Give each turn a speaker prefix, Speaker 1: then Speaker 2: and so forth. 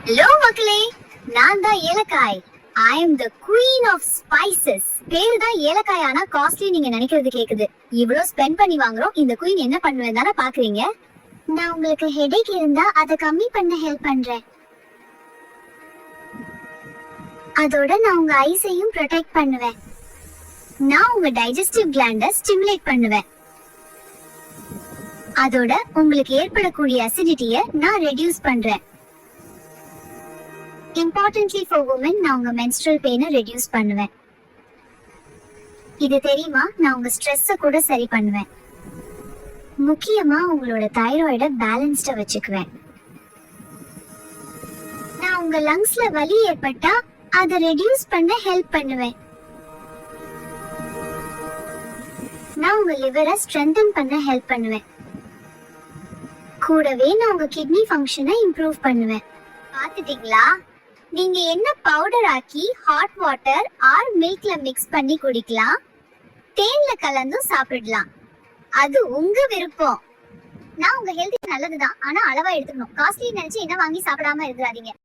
Speaker 1: Hello மக்களே, நான் தான் ஏலக்காய். I am the queen of spices. பேரு தான் ஏலக்காய், ஆனா காஸ்ட்லி நீங்க நினைக்கிறது கேக்குது. இவ்ளோ ஸ்பெண்ட் பண்ணி வாங்குறோம், இந்த குயின் என்ன பண்ணுவேன் தானே பாக்குறீங்க. நான் உங்களுக்கு ஹெடேக் இருந்தா அதை கம்மி பண்ண ஹெல்ப் பண்றேன். அதோட நான் உங்க ஐஸையும் ப்ரொடெக்ட் பண்ணுவேன். நான் உங்க டைஜஸ்டிவ் கிளாண்ட ஸ்டிமுலேட் பண்ணுவேன். அதோட உங்களுக்கு ஏற்படக்கூடிய அசிடிட்டியை நான் ரெடியூஸ் பண்றேன். Importantly for women, நான் உங்க menstrual pain ரெடியூஸ் பண்ணுவேன். இது தெரியுமா, நான் உங்க ஸ்ட்ரெஸ்ஸ கூட சரி பண்ணுவேன். முக்கியமா உங்களோட தைராய்ட பேலன்ஸ்டா வச்சுக்குவேன். நான் உங்க லங்ஸ்ல வலி ஏற்பட்டா அதை ரெடியூஸ் பண்ண ஹெல்ப் பண்ணுவேன். நான் உங்க லிவரை ஸ்ட்ரென்தன் பண்ண ஹெல்ப் பண்ணுவேன். கூடவே நான் உங்க கிட்னி ஃபங்க்ஷனை இம்ப்ரூவ் பண்ணுவேன். பாத்துட்டீங்களா, நீங்க என்ன பவுடர் ஆக்கி ஹாட் வாட்டர் ஆர் மில்க்ல மிக்ஸ் பண்ணி குடிக்கலாம், தேன்ல கலந்தும் சாப்பிடலாம். அது உங்க விருப்பம். நான் உங்க ஹெல்த்துக்கு நல்லதுதான், ஆனா அளவா எடுத்துக்கணும். காஸ்ட்லி நினைச்சு என்ன வாங்கி சாப்பிடாம இருக்காதீங்க.